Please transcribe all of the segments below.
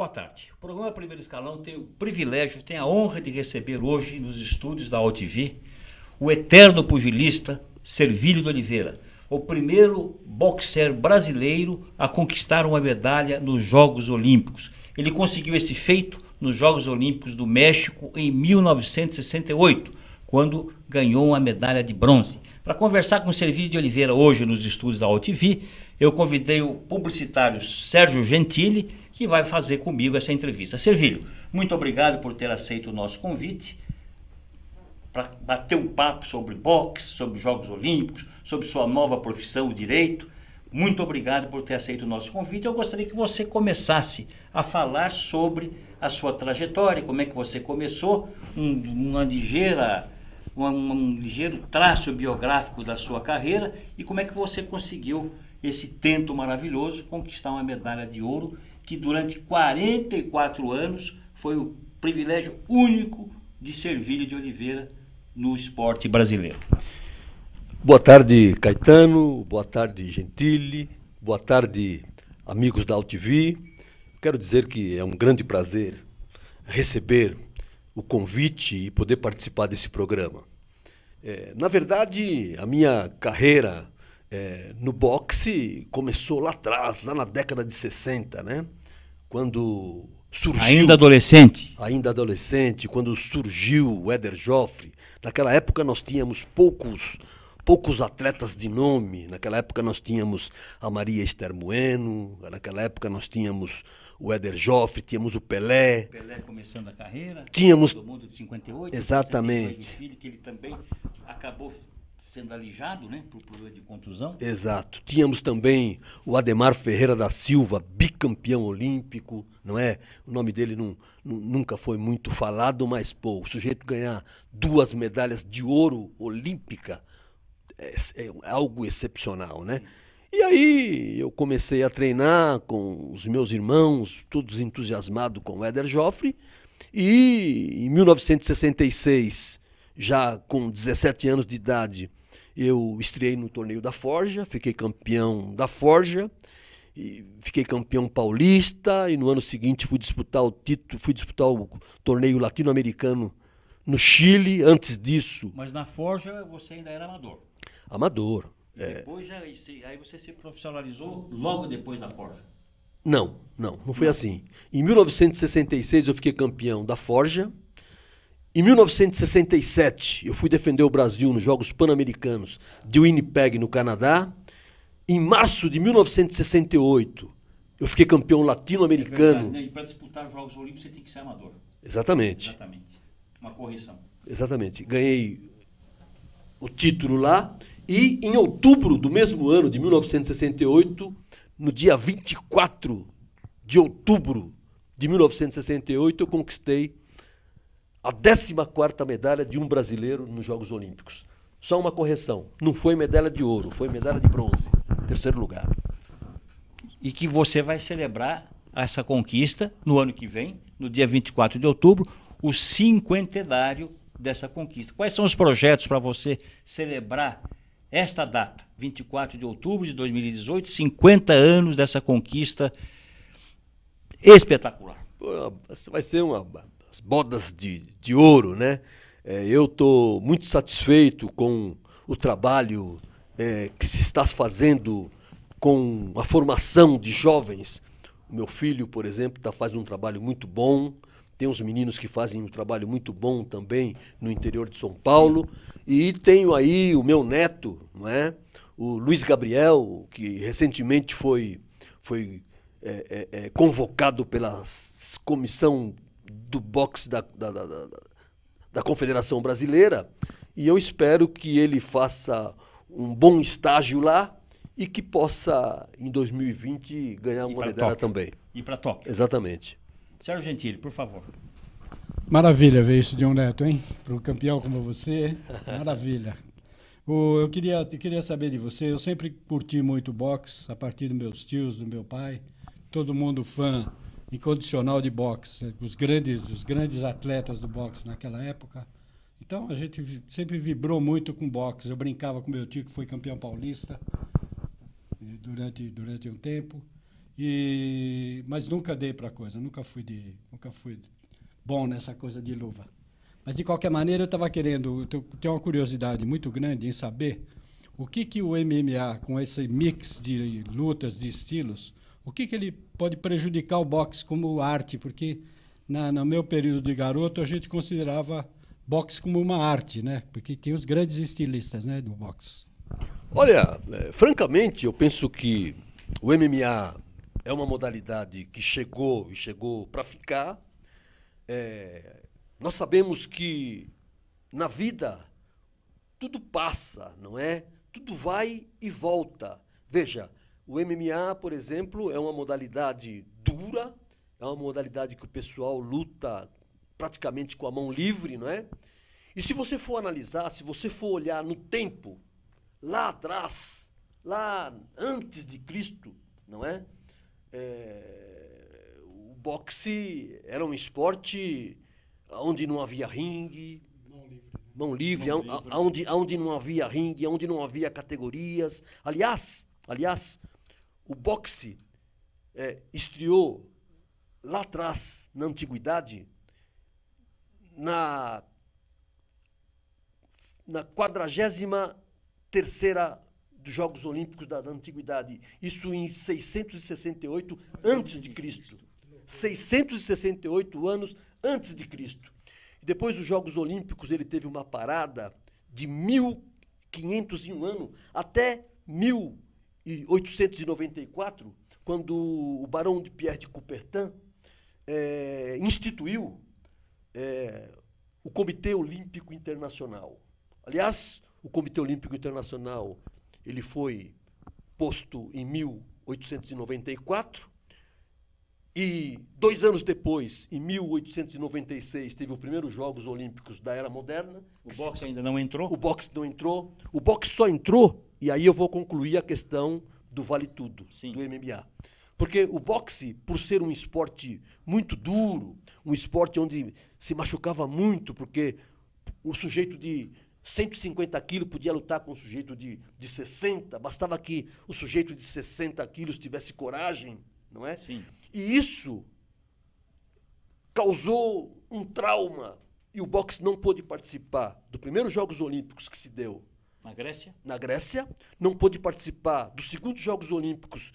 boa tarde. O programa Primeiro Escalão tem o privilégio, tem a honra de receber hoje nos estúdios da OTV o eterno pugilista Servílio de Oliveira, o primeiro boxer brasileiro a conquistar uma medalha nos Jogos Olímpicos. Ele conseguiu esse feito nos Jogos Olímpicos do México em 1968, quando ganhou uma medalha de bronze. Para conversar com o Servílio de Oliveira hoje nos estúdios da OTV, eu convidei o publicitário Sérgio Gentili, que vai fazer comigo essa entrevista. Servílio, muito obrigado por ter aceito o nosso convite para bater um papo sobre boxe, sobre os Jogos Olímpicos, sobre sua nova profissão, o direito. Muito obrigado por ter aceito o nosso convite. Eu gostaria que você começasse a falar sobre a sua trajetória, como é que você começou, um ligeiro traço biográfico da sua carreira e como é que você conseguiu esse tento maravilhoso, conquistar uma medalha de ouro que durante 44 anos foi o privilégio único de Servílio de Oliveira no esporte brasileiro. Boa tarde, Caetano, boa tarde, Gentili, boa tarde, amigos da OTV. Quero dizer que é um grande prazer receber o convite e poder participar desse programa. Na verdade, a minha carreira no boxe começou lá atrás, lá na década de 60, né? Quando surgiu... Ainda adolescente? Ainda adolescente, quando surgiu o Éder Joffre. Naquela época nós tínhamos poucos atletas de nome. Naquela época nós tínhamos a Maria Esther Bueno, naquela época nós tínhamos o Éder Joffre, tínhamos o Pelé. Pelé começando a carreira, tínhamos do mundo de 58. Exatamente. Filho, que ele também acabou sendo alijado, né, por problema de contusão. Exato. Tínhamos também o Ademar Ferreira da Silva, bicampeão olímpico, não é? O nome dele nunca foi muito falado, mas, pô, o sujeito ganhar 2 medalhas de ouro olímpica é algo excepcional, né? E aí eu comecei a treinar com os meus irmãos, todos entusiasmados com o Éder Joffre, e em 1966, já com 17 anos de idade, eu estreiei no torneio da Forja, fiquei campeão da Forja, e fiquei campeão paulista, e no ano seguinte fui disputar o torneio latino-americano no Chile. Antes disso... Mas na Forja você ainda era amador? Amador. Depois aí você se profissionalizou logo depois da Forja? Não foi assim. Em 1966 eu fiquei campeão da Forja. Em 1967, eu fui defender o Brasil nos Jogos Pan-Americanos de Winnipeg, no Canadá. Em março de 1968, eu fiquei campeão latino-americano. Né? E para disputar os Jogos Olímpicos, você tem que ser amador. Exatamente. Uma correção. Exatamente. Ganhei o título lá. E em outubro do mesmo ano, de 1968, no dia 24 de outubro de 1968, eu conquistei a 14ª medalha de um brasileiro nos Jogos Olímpicos. Só uma correção, não foi medalha de ouro, foi medalha de bronze, 3º lugar. E que você vai celebrar essa conquista no ano que vem, no dia 24 de outubro, o 50º dessa conquista. Quais são os projetos para você celebrar esta data, 24 de outubro de 2018, 50 anos dessa conquista espetacular? Vai ser as bodas de ouro, né? Eu estou muito satisfeito com o trabalho que se está fazendo com a formação de jovens. O meu filho, por exemplo, está fazendo um trabalho muito bom. Tem uns meninos que fazem um trabalho muito bom também no interior de São Paulo. E tenho aí o meu neto, não é? O Luiz Gabriel, que recentemente foi convocado pela comissão do boxe da Confederação Brasileira, e eu espero que ele faça um bom estágio lá e que possa, em 2020, ganhar uma medalha também. E para Tóquio. Exatamente. Sérgio Gentili, por favor. Maravilha ver isso de um neto, hein? Para um campeão como você, maravilha. Eu queria saber de você, eu sempre curti muito boxe, a partir dos meus tios, do meu pai, todo mundo fã incondicional de boxe, os grandes atletas do boxe naquela época. Então a gente sempre vibrou muito com boxe. Eu brincava com meu tio que foi campeão paulista durante um tempo. Mas nunca dei para coisa, nunca fui bom nessa coisa de luva. Mas, de qualquer maneira, eu estava querendo, tenho uma curiosidade muito grande em saber o que o MMA, com esse mix de lutas, de estilos, o que ele pode prejudicar o boxe como arte, porque no meu período de garoto a gente considerava boxe como uma arte, né? Porque tem os grandes estilistas, né, do boxe. Olha, francamente, eu penso que o MMA é uma modalidade que chegou para ficar. Nós sabemos que na vida tudo passa, não é? Tudo vai e volta. Veja, o MMA, por exemplo, é uma modalidade dura, é uma modalidade que o pessoal luta praticamente com a mão livre, não é? E se você for analisar, se você for olhar no tempo, lá atrás, lá antes de Cristo, não é? O boxe era um esporte onde não havia ringue, mão livre, onde não havia ringue, onde não havia categorias. Aliás, o boxe estreou lá atrás, na antiguidade, na 43ª dos Jogos Olímpicos da Antiguidade. Isso em 668 a.C. 668 anos antes de Cristo. E depois dos Jogos Olímpicos ele teve uma parada de 1501 anos até 1894, quando o Barão de Pierre de Coubertin instituiu o Comitê Olímpico Internacional. Aliás, o Comitê Olímpico Internacional ele foi posto em 1894 e 2 anos depois, em 1896, teve os primeiros Jogos Olímpicos da Era Moderna. O boxe ainda não entrou? O boxe não entrou. O boxe só entrou, e aí eu vou concluir a questão do vale tudo, do MMA. Porque o boxe, por ser um esporte muito duro, um esporte onde se machucava muito, porque o sujeito de 150 quilos podia lutar com um sujeito de 60, bastava que o sujeito de 60 quilos tivesse coragem, não é? Sim. E isso causou um trauma, e o boxe não pôde participar dos primeiros Jogos Olímpicos que se deu na Grécia, não pôde participar dos segundos Jogos Olímpicos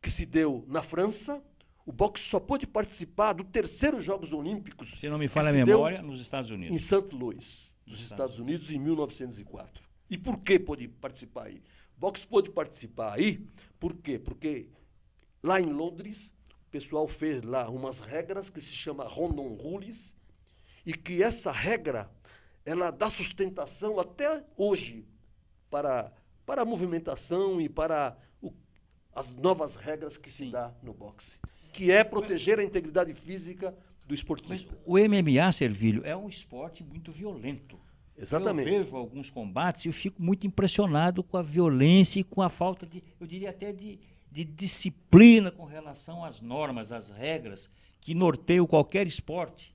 que se deu na França. O boxe só pôde participar do terceiro Jogos Olímpicos, se não me falha a memória, nos Estados Unidos. Em St. Louis, nos Estados Unidos, em 1904. E por que pôde participar aí? O boxe pôde participar aí, por quê? Porque lá em Londres, o pessoal fez lá umas regras que se chama Rondon Rules, e que essa regra, ela dá sustentação até hoje para a movimentação e para as novas regras que se dá no boxe, que é proteger a integridade física do esportista. Mas o MMA, Servilho, é um esporte muito violento. Exatamente. Eu vejo alguns combates e eu fico muito impressionado com a violência e com a falta de, eu diria até de disciplina com relação às normas, às regras que norteiam qualquer esporte.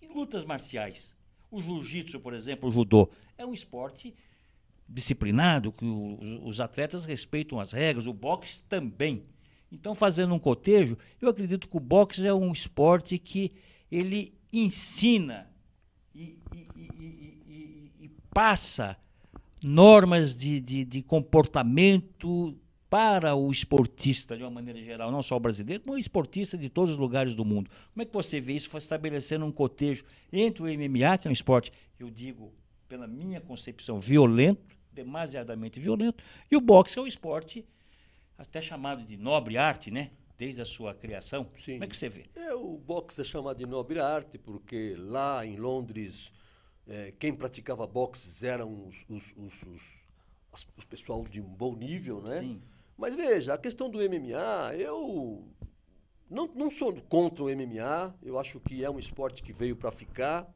Em lutas marciais. O jiu-jitsu, por exemplo, o judô, é um esporte disciplinado, que os atletas respeitam as regras, o boxe também. Então, fazendo um cotejo, eu acredito que o boxe é um esporte que ele ensina e passa normas de comportamento para o esportista, de uma maneira geral, não só o brasileiro, mas o esportista de todos os lugares do mundo. Como é que você vê isso estabelecendo um cotejo entre o MMA, que é um esporte, eu digo, pela minha concepção, violento, demasiadamente violento, e o boxe, que é um esporte até chamado de nobre arte, né? Desde a sua criação. Sim. Como é que você vê? O boxe é chamado de nobre arte porque lá em Londres, quem praticava boxe eram o pessoal de um bom nível, né? Sim. Mas veja, a questão do MMA, eu não sou contra o MMA, eu acho que é um esporte que veio para ficar,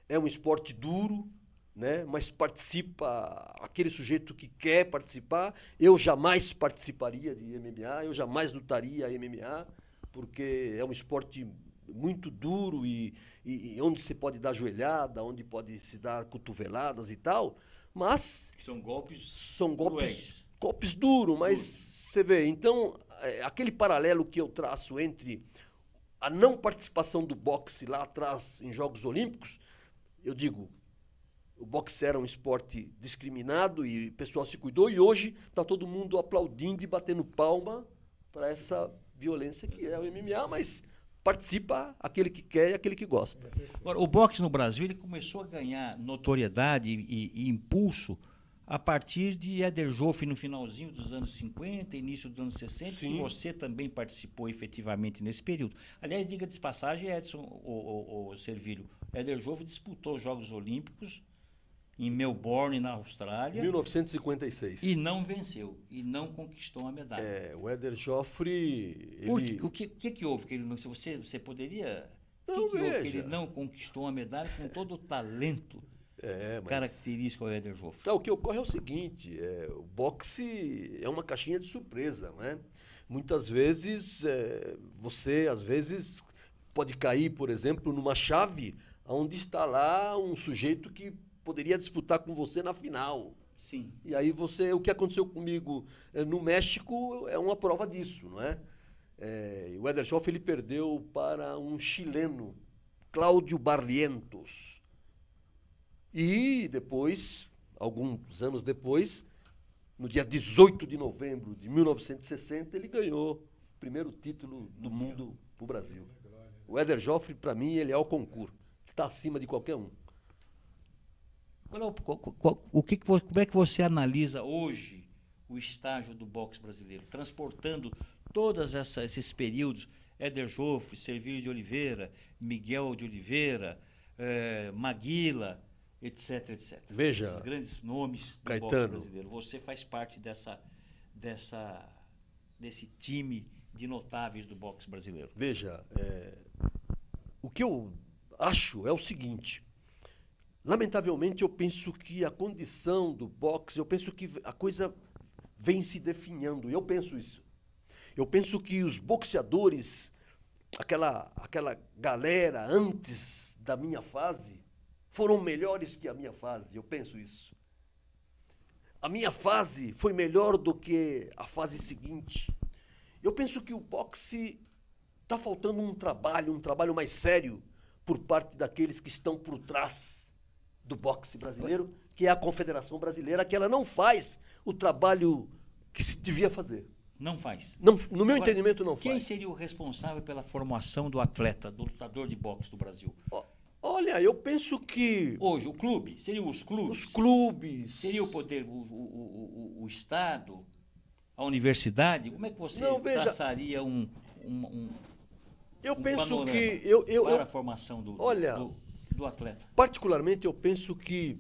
é um esporte duro, né? Mas participa aquele sujeito que quer participar. Eu jamais participaria de MMA, eu jamais lutaria MMA, porque é um esporte muito duro e onde se pode dar joelhada, onde pode se dar cotoveladas e tal, mas São golpes golpes duros, mas Você vê, então, aquele paralelo que eu traço entre a não participação do boxe lá atrás em Jogos Olímpicos, eu digo, o boxe era um esporte discriminado e o pessoal se cuidou, e hoje está todo mundo aplaudindo e batendo palma para essa violência que é o MMA, mas participa aquele que quer e aquele que gosta. Agora, o boxe no Brasil ele começou a ganhar notoriedade e impulso a partir de Éder Joffre no finalzinho dos anos 50, início dos anos 60, Sim. que você também participou efetivamente nesse período. Aliás, diga de passagem, Edson, o Servílio, Éder Joffre disputou os Jogos Olímpicos em Melbourne, na Austrália. 1956. E não venceu, e não conquistou a medalha. O Éder Joffre... Por quê? O que houve? Que ele não, você poderia... O que houve que ele não conquistou a medalha com todo o talento característico ao Éder Joffre? O que ocorre é o seguinte, o boxe é uma caixinha de surpresa, né? Muitas vezes, você, às vezes, pode cair, por exemplo, numa chave onde está lá um sujeito que poderia disputar com você na final. Sim. E aí o que aconteceu comigo no México é uma prova disso, não é? O Éder Joffre ele perdeu para um chileno, Cláudio Barrientos. E depois, alguns anos depois, no dia 18 de novembro de 1960, ele ganhou o primeiro título do mundo para o Brasil. O Éder Joffre, para mim, ele é o concurso. Está acima de qualquer um. Como é que você analisa hoje o estágio do boxe brasileiro, transportando todos esses períodos, Éder Joffre, Servílio de Oliveira, Miguel de Oliveira, Maguila, etc, etc. Veja, esses grandes nomes do Caetano, boxe brasileiro. Você faz parte desse time de notáveis do boxe brasileiro. Veja, o que eu acho é o seguinte. Lamentavelmente, eu penso que a condição do boxe, eu penso que a coisa vem se definhando. Eu penso isso. Eu penso que os boxeadores, aquela galera antes da minha fase, foram melhores que a minha fase. Eu penso isso. A minha fase foi melhor do que a fase seguinte. Eu penso que o boxe está faltando um trabalho mais sério por parte daqueles que estão por trás do boxe brasileiro, que é a Confederação Brasileira, que ela não faz o trabalho que se devia fazer. Não faz. Não, no meu entendimento, não quem faz. Quem seria o responsável pela formação do atleta, do lutador de boxe do Brasil? Olha, eu penso que... Hoje, o clube? Seriam os clubes? Os clubes. Seria o poder, o Estado, a universidade? Como é que você traçaria eu penso que... para a formação do atleta? Particularmente, eu penso que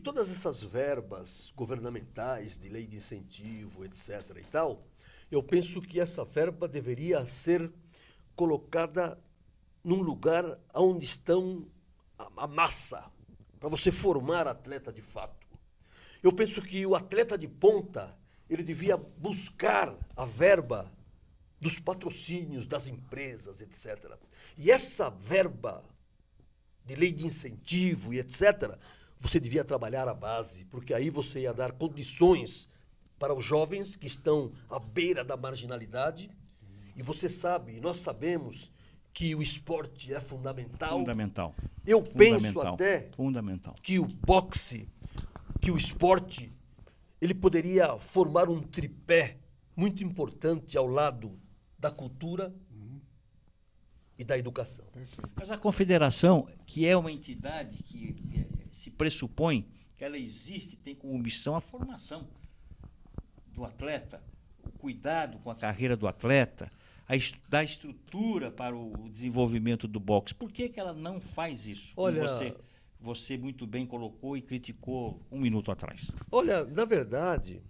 todas essas verbas governamentais, de lei de incentivo, etc. e tal, eu penso que essa verba deveria ser colocada num lugar onde estão a massa, para você formar atleta de fato. Eu penso que o atleta de ponta, ele devia buscar a verba dos patrocínios das empresas, etc. E essa verba de lei de incentivo e etc., você devia trabalhar a base, porque aí você ia dar condições para os jovens que estão à beira da marginalidade. E você sabe, nós sabemos que o esporte é fundamental. Fundamental. Eu penso até que o boxe, que o esporte, ele poderia formar um tripé muito importante ao lado da cultura e da educação. Mas a confederação, que é uma entidade que se pressupõe que ela existe, tem como missão a formação do atleta, o cuidado com a carreira do atleta, dar estrutura para o desenvolvimento do boxe. Por que ela não faz isso? Olha, você muito bem colocou e criticou um minuto atrás. Olha, na verdade,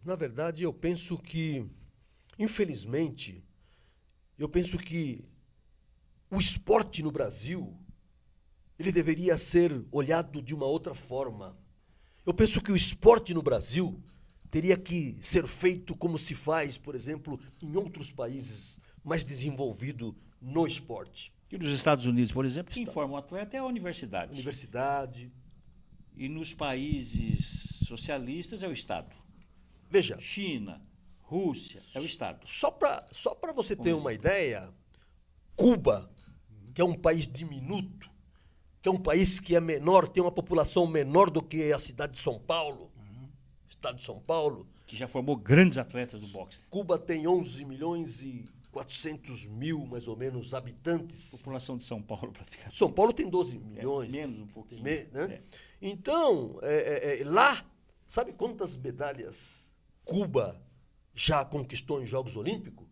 eu penso que, infelizmente, o esporte no Brasil, ele deveria ser olhado de uma outra forma. Eu penso que o esporte no Brasil teria que ser feito como se faz, por exemplo, em outros países mais desenvolvidos no esporte. E nos Estados Unidos, por exemplo, quem forma o atleta é a universidade. Universidade. E nos países socialistas é o Estado. Veja. China, Rússia, é o Estado. Só para você ter uma ideia, Cuba, que é um país diminuto, que é um país que é menor, tem uma população menor do que a cidade de São Paulo, estado de São Paulo. Que já formou grandes atletas do boxe. Cuba tem 11 milhões e 400 mil, mais ou menos, habitantes. População de São Paulo, praticamente. São Paulo tem 12 milhões. Menos um pouquinho. Né? É. Então, lá, sabe quantas medalhas Cuba já conquistou em Jogos Olímpicos?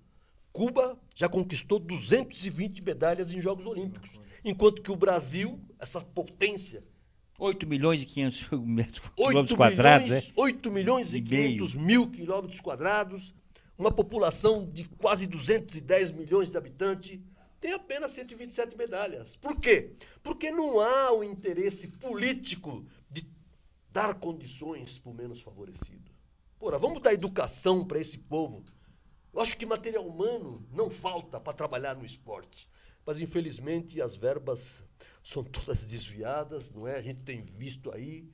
Cuba já conquistou 220 medalhas em Jogos Olímpicos. Enquanto que o Brasil, essa potência... 8 milhões e 500 quilômetros quadrados, 8 milhões e 500 mil quilômetros quadrados, uma população de quase 210 milhões de habitantes, tem apenas 127 medalhas. Por quê? Porque não há o interesse político de dar condições para o menos favorecido. Porra, vamos dar educação para esse povo. Eu acho que material humano não falta para trabalhar no esporte. Mas, infelizmente, as verbas são todas desviadas, não é? A gente tem visto aí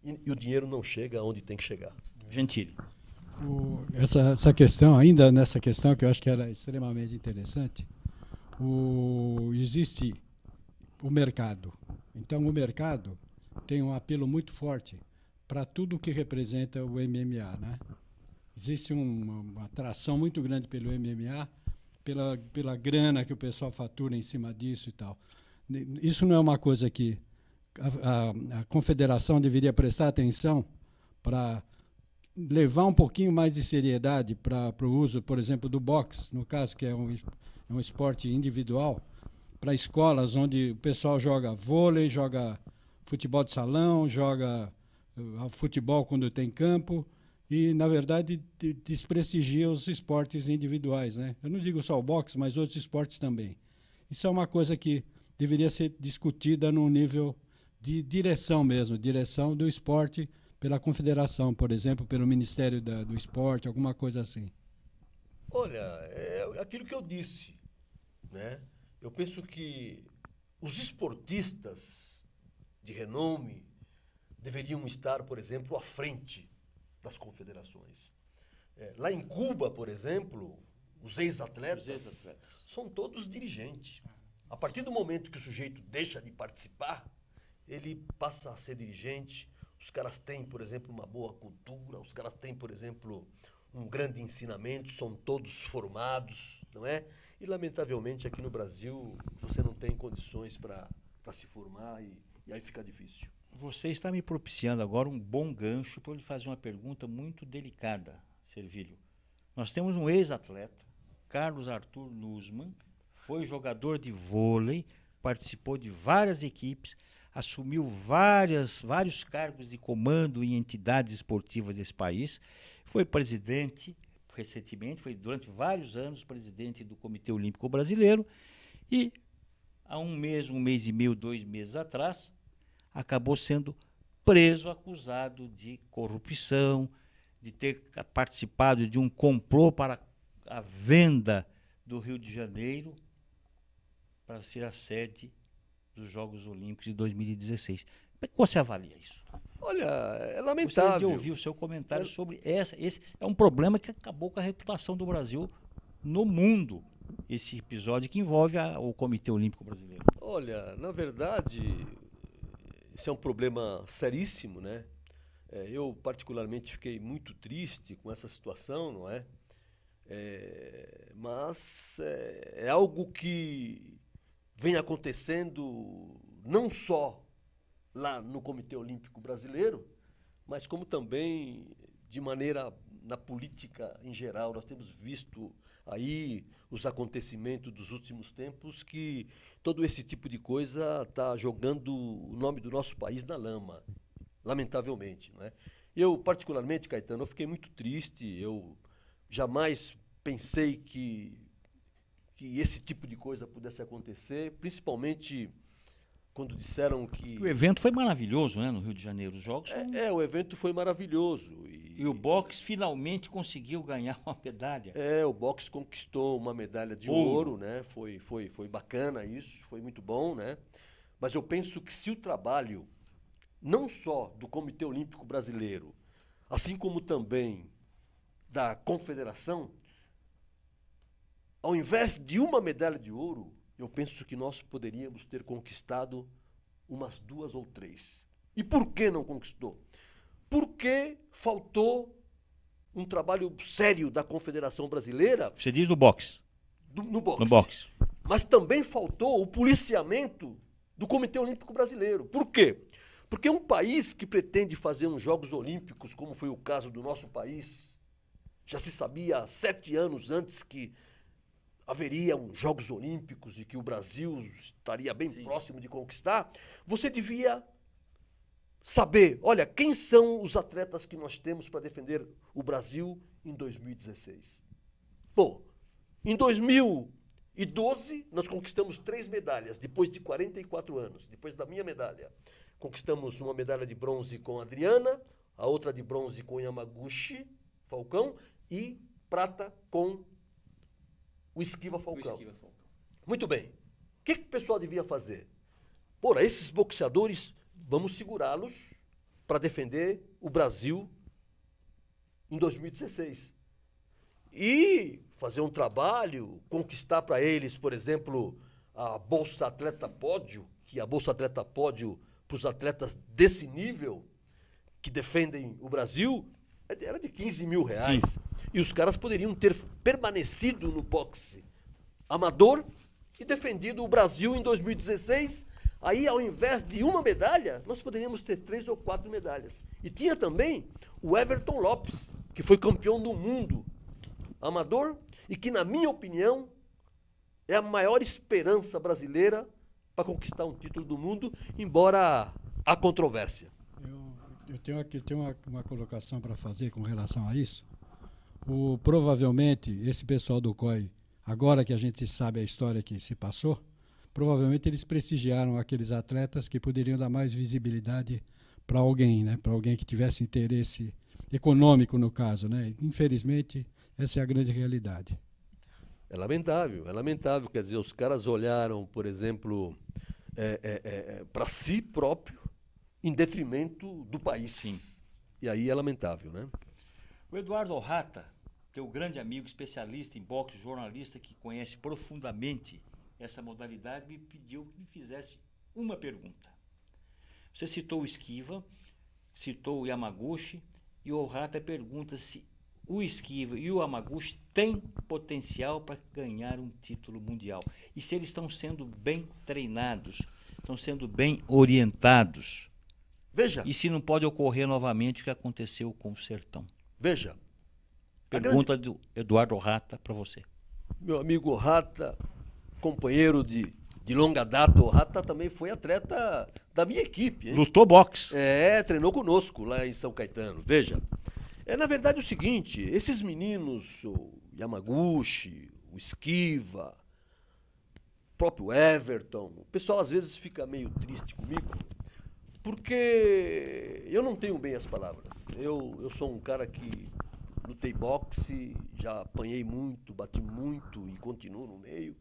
e o dinheiro não chega onde tem que chegar. Gentili. Essa questão, ainda nessa questão, que eu acho que era extremamente interessante, existe o mercado. Então, o mercado tem um apelo muito forte para tudo que representa o MMA, né? Existe uma atração muito grande pelo MMA, pela grana que o pessoal fatura em cima disso e tal. Isso não é uma coisa que a confederação deveria prestar atenção para levar um pouquinho mais de seriedade para o uso, por exemplo, do boxe, no caso, que é um esporte individual, para escolas onde o pessoal joga vôlei, joga futebol de salão, joga futebol quando tem campo, e, na verdade, desprestigia os esportes individuais, né? Eu não digo só o boxe, mas outros esportes também. Isso é uma coisa que deveria ser discutida no nível de direção mesmo, direção do esporte pela confederação, por exemplo, pelo Ministério do Esporte, alguma coisa assim. Olha, é aquilo que eu disse, né? Eu penso que os esportistas de renome deveriam estar, por exemplo, à frente das confederações. Lá em Cuba, por exemplo, os ex-atletas são todos dirigentes. A partir do momento que o sujeito deixa de participar, ele passa a ser dirigente. Os caras têm, por exemplo, uma boa cultura, os caras têm, por exemplo, um grande ensinamento, são todos formados, não é? E, lamentavelmente, aqui no Brasil, você não tem condições para se formar e aí fica difícil. Você está me propiciando agora um bom gancho para eu lhe fazer uma pergunta muito delicada, Servilho. Nós temos um ex-atleta, Carlos Arthur Nussmann, foi jogador de vôlei, participou de várias equipes, assumiu vários cargos de comando em entidades esportivas desse país, foi presidente recentemente, foi durante vários anos presidente do Comitê Olímpico Brasileiro e há um mês e meio, 2 meses atrás, acabou sendo preso, acusado de corrupção, de ter participado de um complô para a venda do Rio de Janeiro para ser a sede dos Jogos Olímpicos de 2016. Como é que você avalia isso? Olha, é lamentável. Gostaria de ouvir o seu comentário sobre esse é um problema que acabou com a reputação do Brasil no mundo, esse episódio que envolve o Comitê Olímpico Brasileiro. Olha, na verdade, esse é um problema seríssimo, né? Eu, particularmente, fiquei muito triste com essa situação, não é? Mas é algo que vem acontecendo não só lá no Comitê Olímpico Brasileiro, mas como também de maneira na política em geral. Nós temos visto aí os acontecimentos dos últimos tempos que todo esse tipo de coisa está jogando o nome do nosso país na lama, lamentavelmente, não é? Eu, particularmente, Caetano, eu fiquei muito triste, eu jamais pensei que esse tipo de coisa pudesse acontecer, principalmente quando disseram que... O evento foi maravilhoso, né, no Rio de Janeiro, os jogos... o evento foi maravilhoso. E o boxe finalmente conseguiu ganhar uma medalha. O boxe conquistou uma medalha de ouro, né? Foi bacana isso, foi muito bom, né? Mas eu penso que se o trabalho, não só do Comitê Olímpico Brasileiro, assim como também da confederação, ao invés de uma medalha de ouro, eu penso que nós poderíamos ter conquistado umas 2 ou 3. E por que não conquistou? Porque faltou um trabalho sério da Confederação Brasileira. Você diz no boxe. No boxe. No boxe. Mas também faltou o policiamento do Comitê Olímpico Brasileiro. Por quê? Porque um país que pretende fazer uns Jogos Olímpicos, como foi o caso do nosso país, já se sabia há 7 anos antes que haveria uns Jogos Olímpicos e que o Brasil estaria bem próximo de conquistar, você devia saber, olha, quem são os atletas que nós temos para defender o Brasil em 2016. Bom, em 2012 nós conquistamos 3 medalhas, depois de 44 anos, depois da minha medalha. Conquistamos uma medalha de bronze com a Adriana, a outra de bronze com Yamaguchi, Falcão, e prata com o Esquiva Falcão. Muito bem. O que o pessoal devia fazer? Ora, esses boxeadores, vamos segurá-los para defender o Brasil em 2016. E fazer um trabalho, conquistar para eles, por exemplo, a Bolsa Atleta Pódio, que a Bolsa Atleta Pódio para os atletas desse nível, que defendem o Brasil, era de 15 mil reais. Sim. E os caras poderiam ter permanecido no boxe amador e defendido o Brasil em 2016. Aí, ao invés de uma medalha, nós poderíamos ter 3 ou 4 medalhas. E tinha também o Everton Lopes, que foi campeão do mundo amador e que, na minha opinião, é a maior esperança brasileira para conquistar um título do mundo, embora há controvérsia. Eu tenho aqui uma colocação para fazer com relação a isso. Provavelmente, esse pessoal do COI, agora que a gente sabe a história que se passou, provavelmente eles prestigiaram aqueles atletas que poderiam dar mais visibilidade para alguém, né? Para alguém que tivesse interesse econômico, no caso, né? Infelizmente, essa é a grande realidade. É lamentável. Quer dizer, os caras olharam, por exemplo, para si próprio, em detrimento do país. Sim. E aí é lamentável, né? O Eduardo Orrata, teu grande amigo, especialista em boxe, jornalista que conhece profundamente essa modalidade, me pediu que me fizesse uma pergunta. Você citou o Esquiva, citou o Yamaguchi, e o Orrata pergunta se o Esquiva e o Yamaguchi têm potencial para ganhar um título mundial. E se eles estão sendo bem treinados, estão sendo bem orientados. Veja. E se não pode ocorrer novamente o que aconteceu com o Sertão. Veja. Pergunta do Eduardo Orrata para você. Meu amigo Orrata, companheiro de longa data, Orrata também foi atleta da minha equipe. Hein? Lutou boxe. Treinou conosco lá em São Caetano. Veja. Na verdade, o seguinte, esses meninos, o Yamaguchi, o Esquiva, o próprio Everton, o pessoal às vezes fica meio triste comigo, porque eu não tenho bem as palavras. Eu sou um cara que lutei boxe, já apanhei muito, bati muito e continuo no meio.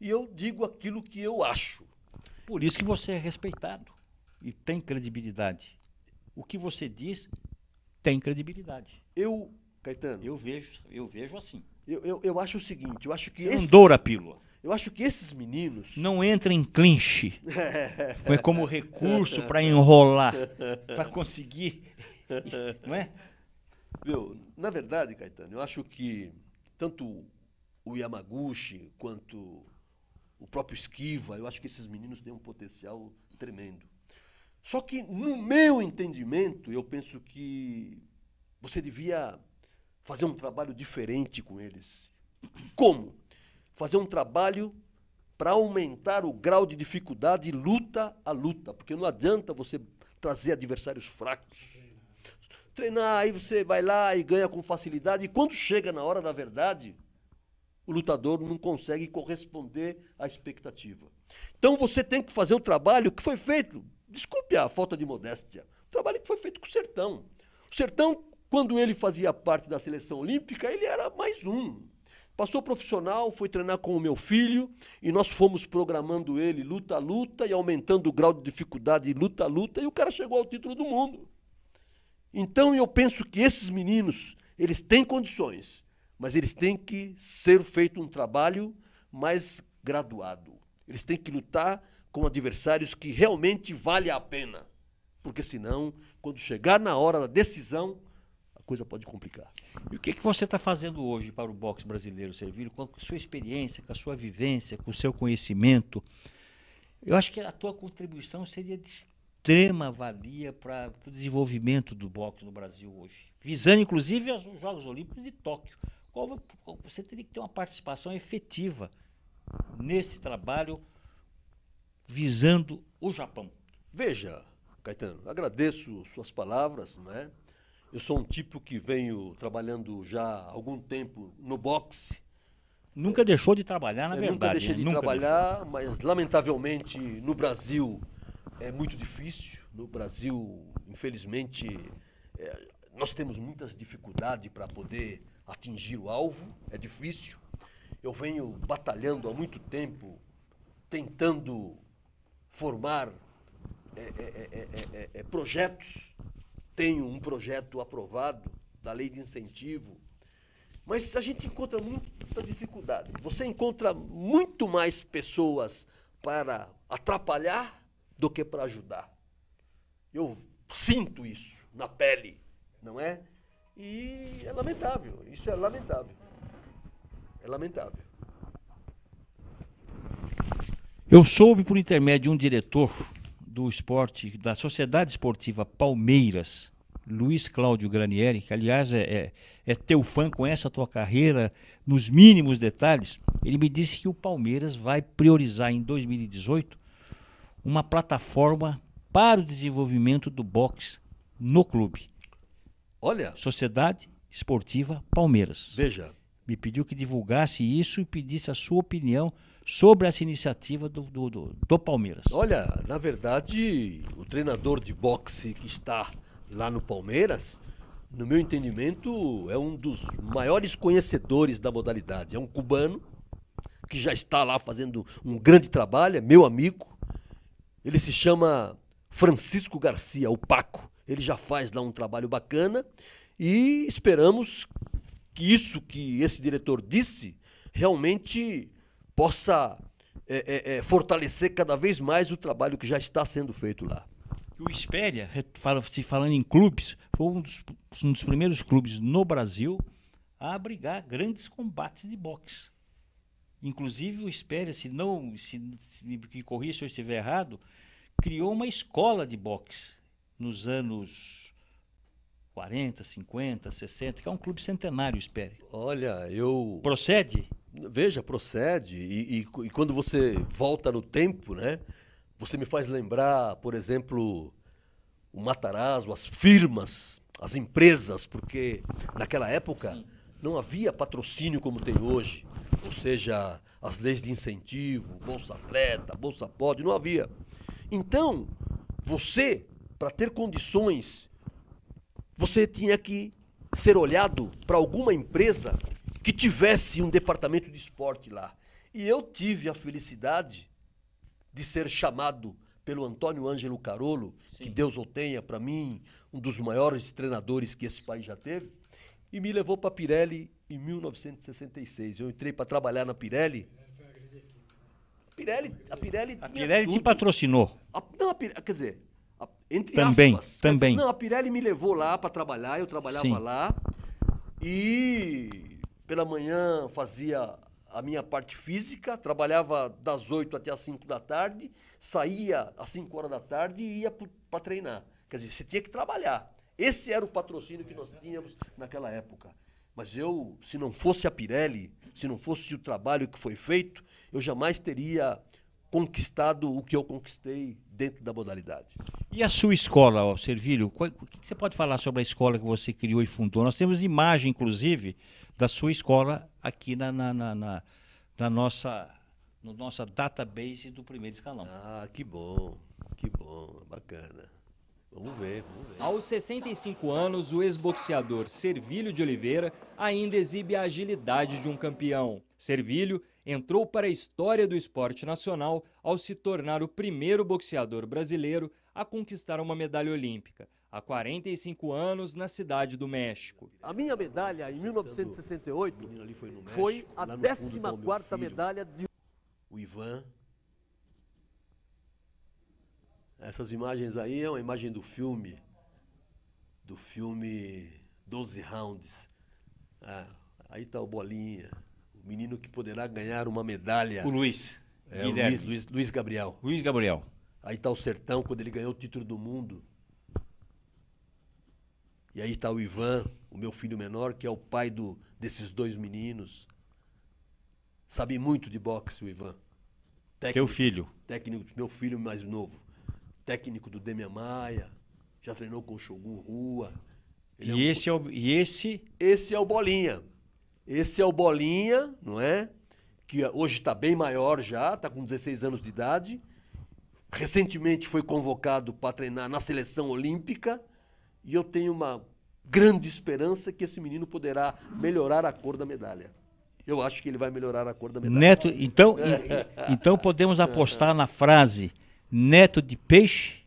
E eu digo aquilo que eu acho. Por isso que você é respeitado e tem credibilidade. O que você diz tem credibilidade. Caetano, eu vejo assim. Eu acho o seguinte, eu acho que não doura a pílula. Eu acho que esses meninos... Não entra em clinch. É como recurso para enrolar, para conseguir... Não é? Na verdade, Caetano, eu acho que tanto o Yamaguchi quanto o próprio Esquiva, eu acho que esses meninos têm um potencial tremendo. Só que, no meu entendimento, eu penso que você devia fazer um trabalho diferente com eles. Como? Fazer um trabalho para aumentar o grau de dificuldade luta a luta, porque não adianta você trazer adversários fracos. Treinar, aí você vai lá e ganha com facilidade, e quando chega na hora da verdade, o lutador não consegue corresponder à expectativa. Então você tem que fazer o trabalho que foi feito, desculpe a falta de modéstia, o trabalho que foi feito com o Sertão. O Sertão, quando ele fazia parte da seleção olímpica, ele era mais um. Passou profissional, foi treinar com o meu filho e nós fomos programando ele luta a luta e aumentando o grau de dificuldade luta a luta e o cara chegou ao título do mundo. Então eu penso que esses meninos eles têm condições, mas eles têm que ser feito um trabalho mais graduado. Eles têm que lutar com adversários que realmente vale a pena. Porque senão, quando chegar na hora da decisão, a coisa pode complicar. E o que você está fazendo hoje para o boxe brasileiro, Servilho? Com a sua experiência, com a sua vivência, com o seu conhecimento? Eu acho que a tua contribuição seria de extrema valia para o desenvolvimento do boxe no Brasil hoje. Visando, inclusive, os Jogos Olímpicos de Tóquio. Você teria que ter uma participação efetiva nesse trabalho visando o Japão. Veja, Caetano, agradeço suas palavras, não é? Eu sou um tipo que venho trabalhando já há algum tempo no boxe. Nunca deixou de trabalhar, na verdade. Nunca deixei de Nunca trabalhar, deixou. mas lamentavelmente no Brasil é muito difícil. No Brasil, infelizmente, nós temos muitas dificuldades para poder atingir o alvo, é difícil. Eu venho batalhando há muito tempo, tentando formar projetos. Tenho um projeto aprovado da lei de incentivo, mas a gente encontra muita dificuldade. Você encontra muito mais pessoas para atrapalhar do que para ajudar. Eu sinto isso na pele, não é? E é lamentável, isso é lamentável. É lamentável. Eu soube por intermédio de um diretor do esporte, da Sociedade Esportiva Palmeiras, Luiz Cláudio Granieri, que aliás é teu fã, conhece a tua carreira nos mínimos detalhes. Ele me disse que o Palmeiras vai priorizar em 2018 uma plataforma para o desenvolvimento do boxe no clube. Olha, Sociedade Esportiva Palmeiras. veja, Me pediu que divulgasse isso e pedisse a sua opinião sobre essa iniciativa do Palmeiras. olha, na verdade, o treinador de boxe que está lá no Palmeiras, no meu entendimento, é um dos maiores conhecedores da modalidade. É um cubano que já está lá fazendo um grande trabalho, é meu amigo. Ele se chama Francisco Garcia, o Paco. Ele já faz lá um trabalho bacana e esperamos que isso que esse diretor disse realmente possa fortalecer cada vez mais o trabalho que já está sendo feito lá. O Espéria, falando em clubes, foi um dos primeiros clubes no Brasil a abrigar grandes combates de boxe. Inclusive o Espéria, se me corrija se eu estiver errado, criou uma escola de boxe nos anos 40, 50, 60, que é um clube centenário, o Espéria. Olha, eu... Procede? Veja, procede. E quando você volta no tempo, né? Você me faz lembrar, por exemplo, o Matarazzo, as firmas, as empresas, porque naquela época não havia patrocínio como tem hoje. Ou seja, as leis de incentivo, Bolsa Atleta, Bolsa Pod, não havia. Então, você, para ter condições, você tinha que ser olhado para alguma empresa que tivesse um departamento de esporte lá. E eu tive a felicidade de ser chamado pelo Antônio Ângelo Carolo, Sim. que Deus o tenha, para mim, um dos maiores treinadores que esse país já teve, e me levou para a Pirelli em 1966. Eu entrei para trabalhar na Pirelli. A Pirelli A tinha Pirelli te tudo. patrocinou. Quer dizer, entre Também, aspas. também. Não, a Pirelli me levou lá para trabalhar, eu trabalhava Sim. lá. E pela manhã fazia a minha parte física, trabalhava das 8 até as 5 da tarde, saía às 5 horas da tarde e ia para treinar. Quer dizer, você tinha que trabalhar. Esse era o patrocínio que nós tínhamos naquela época. Mas eu, se não fosse a Pirelli, se não fosse o trabalho que foi feito, eu jamais teria conquistado o que eu conquistei dentro da modalidade. E a sua escola, Servilho? O que você pode falar sobre a escola que você criou e fundou? Nós temos imagem, inclusive, da sua escola aqui no nossa database do primeiro escalão. Ah, que bom, bacana. Vamos ver. Aos 65 anos, o ex-boxeador Servilho de Oliveira ainda exibe a agilidade de um campeão. Servilho entrou para a história do esporte nacional ao se tornar o primeiro boxeador brasileiro a conquistar uma medalha olímpica. há 45 anos na Cidade do México. A minha medalha em 1968 foi a 14ª medalha de... O Ivan. Essas imagens aí é uma imagem do filme 12 Rounds. Aí tá o Bolinha, o menino que poderá ganhar uma medalha. O Luiz. Luiz Gabriel. Luiz Gabriel. Aí tá o Sertão, quando ele ganhou o título do mundo. E aí tá o Ivan, o meu filho menor, que é o pai desses dois meninos. Sabe muito de boxe, o Ivan. Teu filho. Técnico, meu filho mais novo. Técnico do Demian Maia. Já treinou com o Shogun Rua. Esse é o Bolinha. Esse é o Bolinha, não é? Que hoje está bem maior já, está com 16 anos de idade. Recentemente foi convocado para treinar na seleção olímpica. E eu tenho uma grande esperança que esse menino poderá melhorar a cor da medalha. Eu acho que ele vai melhorar a cor da medalha. Neto, então podemos apostar na frase: neto de peixe,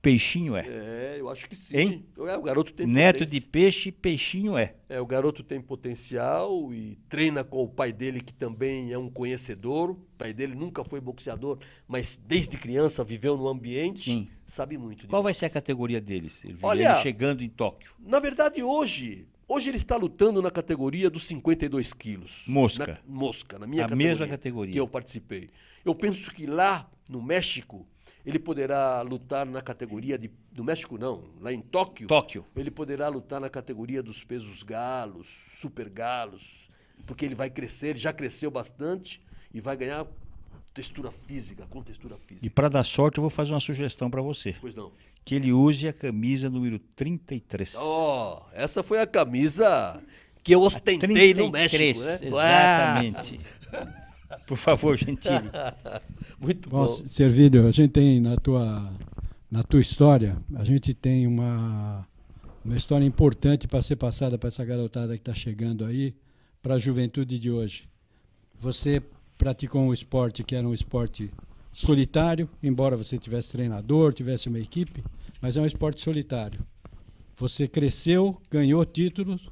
peixinho é. Eu acho que sim. Hein? O garoto tem neto de peixe, peixinho é. O garoto tem potencial e treina com o pai dele, que também é um conhecedor. O pai dele nunca foi boxeador, mas desde criança viveu no ambiente. Sim. Sabe muito. Qual vai ser a categoria deles? Olha, ele chegando em Tóquio. Na verdade, hoje ele está lutando na categoria dos 52 quilos. Mosca. Na minha categoria. Mesma categoria. Que eu participei. Eu penso que lá no México, ele poderá lutar na categoria do México não, lá em Tóquio. Ele poderá lutar na categoria dos pesos galos, super galos, porque ele vai crescer, ele já cresceu bastante e vai ganhar com textura física. E para dar sorte, eu vou fazer uma sugestão para você. Pois não. Que ele use a camisa número 33. Essa foi a camisa que eu ostentei no México, né? Exatamente. Por favor, Gentili. Muito bom. Servílio, a gente tem na tua história, a gente tem uma história importante para ser passada para essa garotada que está chegando aí, para a juventude de hoje. Você praticou um esporte que era um esporte solitário, embora você tivesse treinador, tivesse uma equipe, mas é um esporte solitário. Você cresceu, ganhou títulos,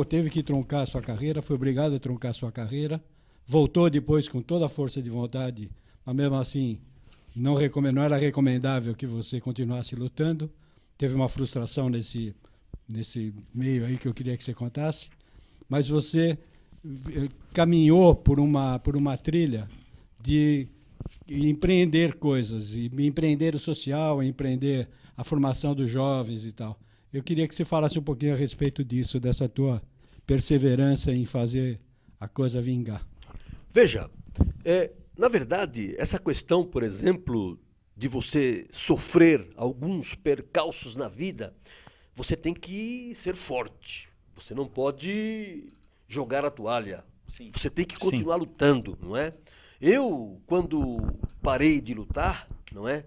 teve que truncar a sua carreira, foi obrigado a truncar a sua carreira, voltou depois com toda a força de vontade, mas mesmo assim não era recomendável que você continuasse lutando. Teve uma frustração nesse meio aí que eu queria que você contasse, mas você caminhou por uma trilha de empreender coisas, e empreender o social, empreender a formação dos jovens e tal. Eu queria que você falasse um pouquinho a respeito disso, dessa tua perseverança em fazer a coisa vingar. Veja, na verdade, essa questão, por exemplo, de você sofrer alguns percalços na vida, você tem que ser forte. Você não pode jogar a toalha. Sim. Você tem que continuar lutando, não é? Eu, quando parei de lutar, não é?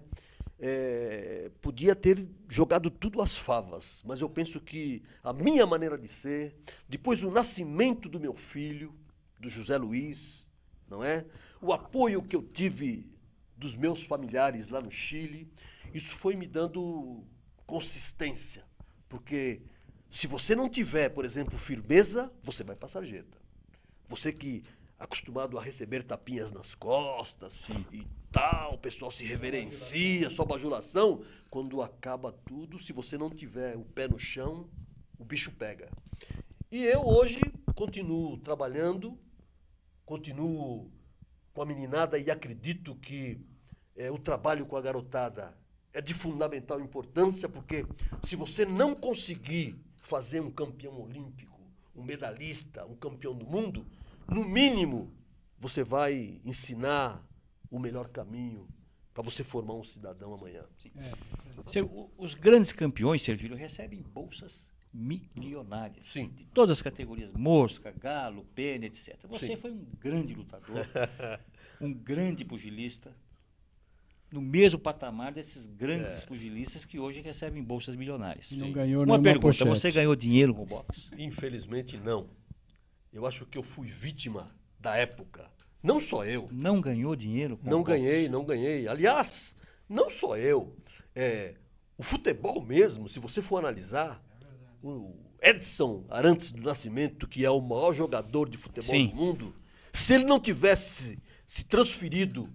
Podia ter jogado tudo às favas, mas eu penso que a minha maneira de ser, depois do nascimento do meu filho, do José Luiz, não é? O apoio que eu tive dos meus familiares lá no Chile, isso foi me dando consistência, porque se você não tiver, por exemplo, firmeza, você vai passar sarjeta. Você que acostumado a receber tapinhas nas costas e tal, o pessoal se reverencia, só bajulação, quando acaba tudo, se você não tiver o pé no chão, o bicho pega. E eu hoje continuo trabalhando, continuo com a meninada e acredito que o trabalho com a garotada é de fundamental importância, porque se você não conseguir fazer um campeão olímpico, um medalhista, um campeão do mundo, no mínimo você vai ensinar o melhor caminho para você formar um cidadão amanhã. Os grandes campeões, Servílio, recebem bolsas milionárias. Sim. De todas as categorias, mosca, galo, pena, etc. Você foi um grande lutador, um grande pugilista, no mesmo patamar desses grandes pugilistas que hoje recebem bolsas milionárias. Não ganhou Uma pergunta, pochete. você ganhou dinheiro com boxe? Infelizmente não. Eu acho que eu fui vítima da época. Não só eu. Não ganhou dinheiro com Não boxe? ganhei. Aliás, não só eu. O futebol mesmo, se você for analisar, o Edson Arantes do Nascimento, que é o maior jogador de futebol Sim. do mundo, se ele não tivesse se transferido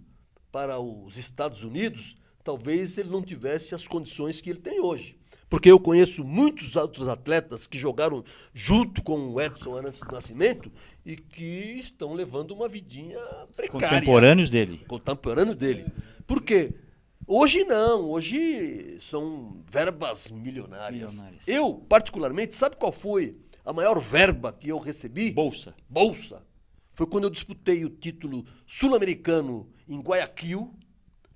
para os Estados Unidos, talvez ele não tivesse as condições que ele tem hoje. Porque eu conheço muitos outros atletas que jogaram junto com o Edson Arantes do Nascimento e que estão levando uma vidinha precária. Contemporâneos dele. Contemporâneo dele. Por quê? Hoje não, hoje são verbas milionárias. Eu, particularmente, sabe qual foi a maior verba que eu recebi? Bolsa. Bolsa. Foi quando eu disputei o título sul-americano em Guayaquil,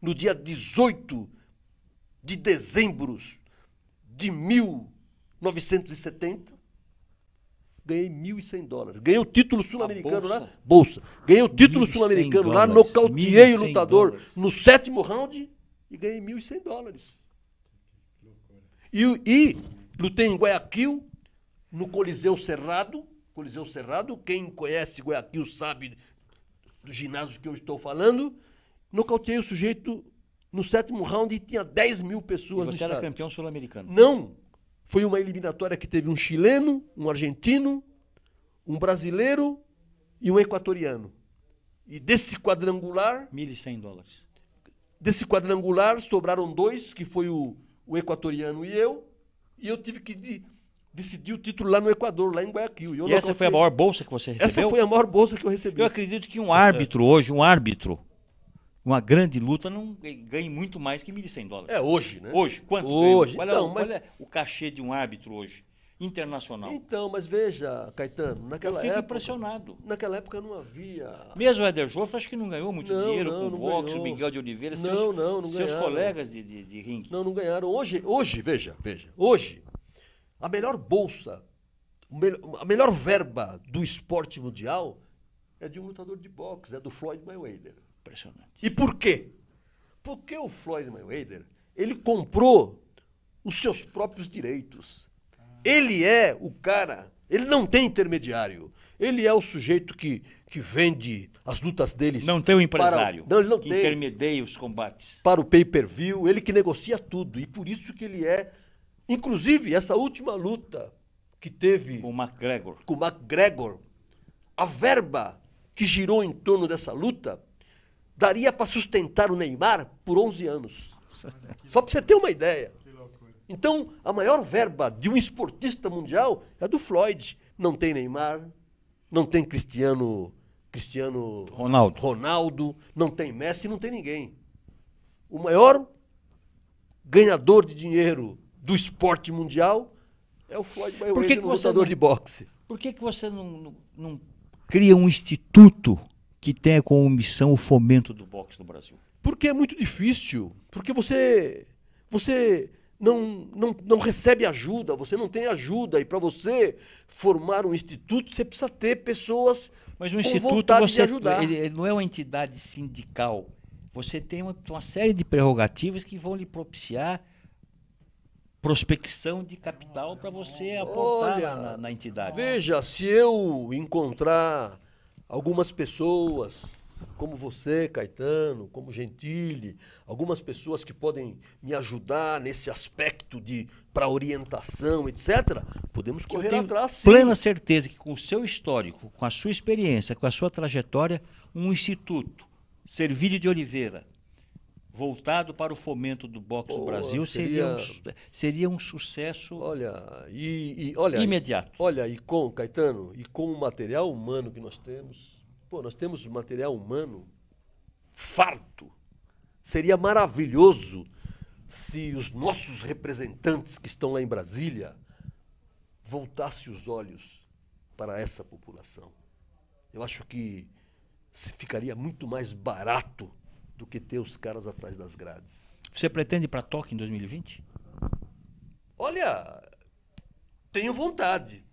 no dia 18 de dezembro de 1970. Ganhei $1.100. Ganhei o título sul-americano lá. Bolsa. Ganhei o título sul-americano lá, nocauteei o lutador no 7º round e ganhei $1.100. E lutei em Guayaquil, no Coliseu Cerrado. Coliseu Cerrado, quem conhece Guayaquil sabe do ginásio que eu estou falando. Nocauteei o sujeito no 7º round e tinha 10 mil pessoas no Você era estádio. campeão sul-americano. Não. Foi uma eliminatória que teve um chileno, um argentino, um brasileiro e um equatoriano. E desse quadrangular, $1.100. sobraram 2, que foi o equatoriano e eu tive que decidir o título lá no Equador, lá em Guayaquil. E essa foi a maior bolsa que você recebeu? Essa foi a maior bolsa que eu recebi. Eu acredito que um árbitro hoje, uma grande luta, não ganha muito mais que $1.100. É hoje, né? Hoje, quanto Hoje, ganha? então, Qual é o cachê de um árbitro hoje, internacional? Então, mas veja, Caetano, Eu naquela fico época... impressionado. Naquela época não havia... Mesmo o Éder Joffre, acho que não ganhou muito dinheiro com o não boxe, o ganhou. Miguel de Oliveira, Não seus ganharam. colegas de ringue. Não ganharam. Hoje, veja, hoje, a melhor bolsa, a melhor verba do esporte mundial é de um lutador de boxe, é do Floyd Mayweather. Impressionante. E por quê? Porque o Floyd Mayweather, ele comprou os seus próprios direitos. Ele é o cara, ele não tem intermediário. Ele é o sujeito que vende as lutas deles. Não tem o empresário Não, ele não que tem. intermedia os combates. Para o pay-per-view, ele que negocia tudo. E por isso que ele é... Inclusive, essa última luta que teve Com o McGregor. com o McGregor, a verba que girou em torno dessa luta daria para sustentar o Neymar por 11 anos. Só para você ter uma ideia. Então, a maior verba de um esportista mundial é a do Floyd. Não tem Neymar, não tem Cristiano Ronaldo, não tem Messi, não tem ninguém. O maior ganhador de dinheiro do esporte mundial é o Floyd Mayweather, um lutador de boxe. Por que você não cria um instituto que tenha como missão o fomento do boxe no Brasil? Porque é muito difícil. Porque você não recebe ajuda, você não tem ajuda. E para você formar um instituto, você precisa ter pessoas Mas o com instituto vontade de ajudar. ele não é uma entidade sindical. Você tem uma série de prerrogativas que vão lhe propiciar prospecção de capital para você aportar Olha, na entidade. Veja, se eu encontrar algumas pessoas, como você, Caetano, como Gentili, algumas pessoas que podem me ajudar nesse aspecto para orientação, etc., podemos Eu correr tenho atrás, sim. plena certeza que com o seu histórico, com a sua experiência, com a sua trajetória, um instituto, Servílio de Oliveira, voltado para o fomento do boxe no Brasil, seria um sucesso Olha, imediato. Olha, e com, Caetano, e com o material humano que nós temos, nós temos material humano farto. Seria maravilhoso se os nossos representantes que estão lá em Brasília voltassem os olhos para essa população. Eu acho que ficaria muito mais barato do que ter os caras atrás das grades. Você pretende ir para Tóquio em 2020? Olha, tenho vontade.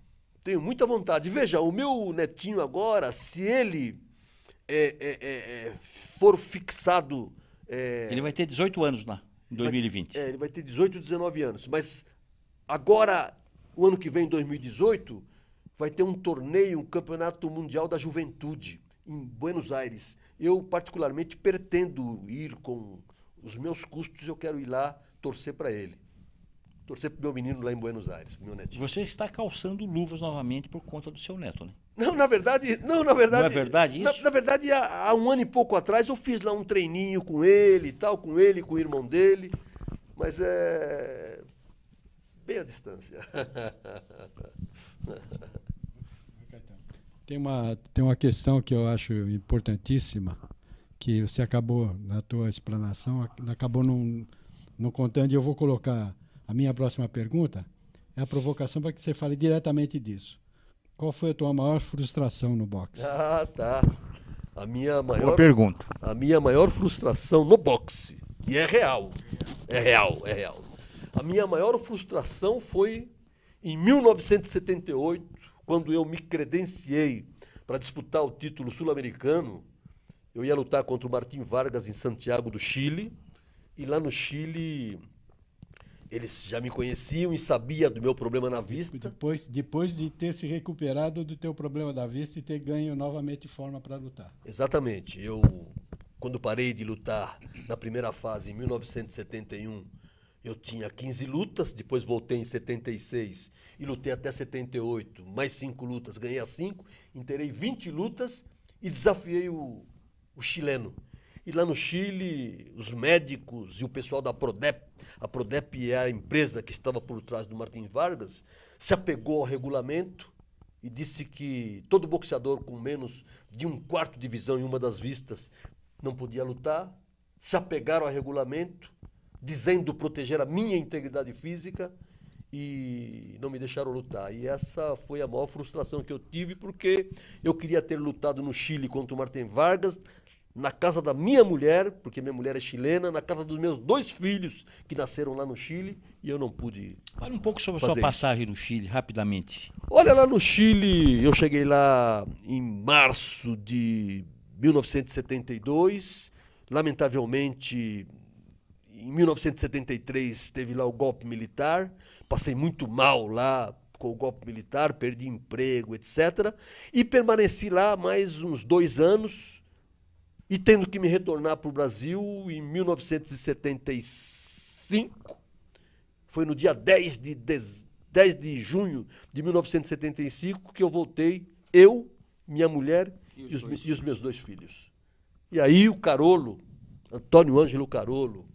Tenho muita vontade. Veja, o meu netinho agora, se ele for fixado... Ele vai ter 18 anos lá, em 2020. Ele vai ter 18, 19 anos. Mas agora, o ano que vem, 2018, vai ter um torneio, um campeonato mundial da juventude, em Buenos Aires. Eu, particularmente, pretendo ir com os meus custos, eu quero ir lá torcer para ele. torcer pro meu menino lá em Buenos Aires, pro meu netinho. Você está calçando luvas novamente por conta do seu neto, né? Não, na verdade... Não é verdade isso? Na verdade, há um ano e pouco atrás, eu fiz lá um treininho com ele e tal, com ele, com o irmão dele, mas é... bem à distância. Tem uma questão que eu acho importantíssima, que você acabou, na tua explanação, acabou não contando, e eu vou colocar a minha próxima pergunta, é a provocação para que você fale diretamente disso. Qual foi a tua maior frustração no boxe? Ah, tá. Boa pergunta. A minha maior frustração no boxe, e é real, é real. A minha maior frustração foi em 1978, quando eu me credenciei para disputar o título sul-americano. Eu ia lutar contra o Martim Vargas em Santiago do Chile, e lá no Chile eles já me conheciam e sabiam do meu problema na vista. Depois de ter se recuperado do teu problema da vista e ter ganho novamente forma para lutar. Exatamente. Eu, quando parei de lutar na primeira fase, em 1971, eu tinha 15 lutas, depois voltei em 76 e lutei até 78, mais 5 lutas, ganhei as 5, inteirei 20 lutas e desafiei o chileno. E lá no Chile, os médicos e o pessoal da Prodep, a Prodep é a empresa que estava por trás do Martim Vargas, se apegou ao regulamento e disse que todo boxeador com menos de 1/4 divisão em uma das vistas não podia lutar. Se apegaram ao regulamento, dizendo proteger a minha integridade física, e não me deixaram lutar. E essa foi a maior frustração que eu tive, porque eu queria ter lutado no Chile contra o Martim Vargas, na casa da minha mulher, porque minha mulher é chilena, na casa dos meus 2 filhos, que nasceram lá no Chile, e eu não pude. Fale um pouco sobre a sua passagem no Chile, rapidamente. Olha, lá no Chile, eu cheguei lá em março de 1972, lamentavelmente, em 1973 teve lá o golpe militar, passei muito mal lá com o golpe militar, perdi emprego, etc. E permaneci lá mais uns 2 anos, e tendo que me retornar para o Brasil em 1975, foi no dia 10 de junho de 1975 que eu voltei, eu, minha mulher e os meus 2 filhos. E aí o Carolo, Antônio Ângelo Carolo,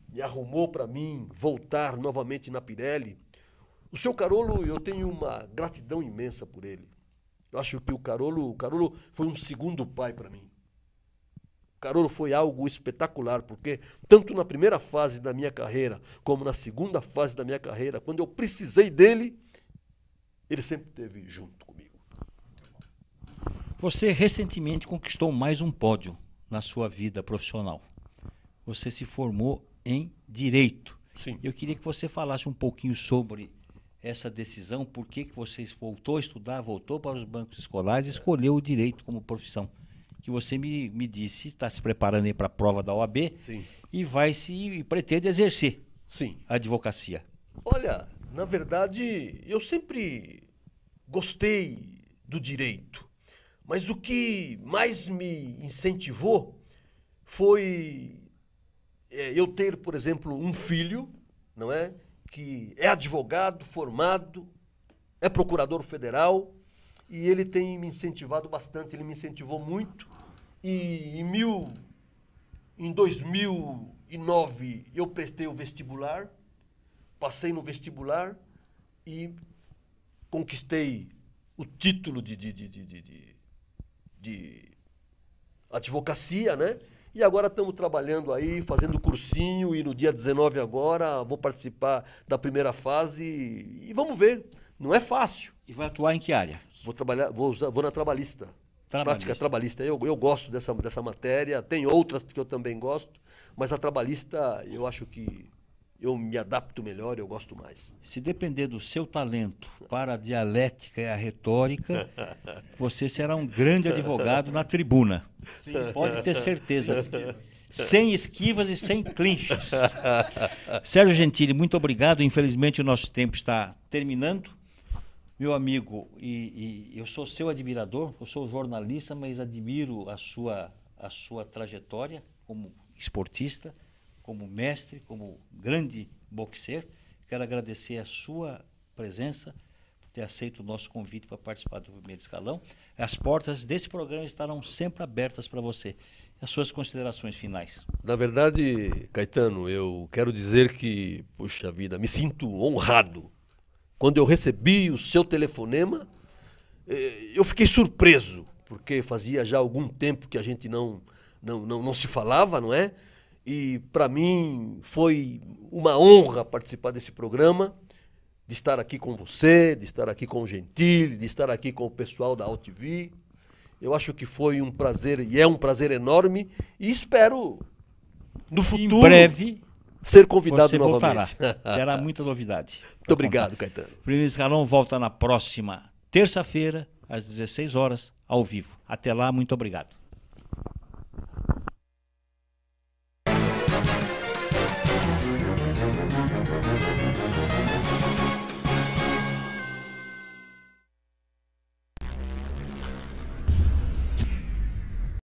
me arrumou para mim voltar novamente na Pirelli. O seu Carolo, eu tenho uma gratidão imensa por ele. Eu acho que o Carolo foi um segundo pai para mim. O Carolo foi algo espetacular, porque tanto na primeira fase da minha carreira, como na segunda fase da minha carreira, quando eu precisei dele, ele sempre esteve junto comigo. Você recentemente conquistou mais um pódio na sua vida profissional. Você se formou em Direito. Sim. Eu queria que você falasse um pouquinho sobre essa decisão, por que você voltou a estudar, voltou para os bancos escolares e escolheu o Direito como profissão. Que você me disse, está se preparando aí para a prova da OAB. Sim. E pretende exercer. Sim. A advocacia. Olha, na verdade, eu sempre gostei do direito, mas o que mais me incentivou foi eu ter, por exemplo, um filho, não é, que é advogado, formado, é procurador federal, e ele tem me incentivado bastante, ele me incentivou muito. E em 2009 eu prestei o vestibular, passei no vestibular e conquistei o título de advocacia, né? E agora estamos trabalhando aí, fazendo cursinho, e no dia 19 agora vou participar da primeira fase e vamos ver. Não é fácil. E vai atuar em que área? Vou na trabalhista. Prática trabalhista. Eu gosto dessa matéria, tem outras que eu também gosto, mas a trabalhista eu acho que eu me adapto melhor, eu gosto mais. Se depender do seu talento para a dialética e a retórica, você será um grande advogado na tribuna. Pode ter certeza. Sem esquivas e sem clinches. Sérgio Gentili, muito obrigado. Infelizmente o nosso tempo está terminando. Meu amigo, e eu sou seu admirador, eu sou jornalista, mas admiro a sua trajetória como esportista, como mestre, como grande boxeiro. Quero agradecer a sua presença, por ter aceito o nosso convite para participar do primeiro escalão. As portas desse programa estarão sempre abertas para você. As suas considerações finais. Na verdade, Caetano, eu quero dizer que, puxa vida, me sinto honrado. Quando eu recebi o seu telefonema, eu fiquei surpreso, porque fazia já algum tempo que a gente não se falava, não é? E para mim foi uma honra participar desse programa, de estar aqui com você, de estar aqui com o Gentili, de estar aqui com o pessoal da AltV. Eu acho que foi um prazer, e é um prazer enorme, e espero, no futuro, em breve, ser convidado você novamente. voltará. Terá muita novidade. Muito obrigado, Caetano. O primeiro escalão volta na próxima terça-feira, às 16 horas, ao vivo. Até lá, muito obrigado.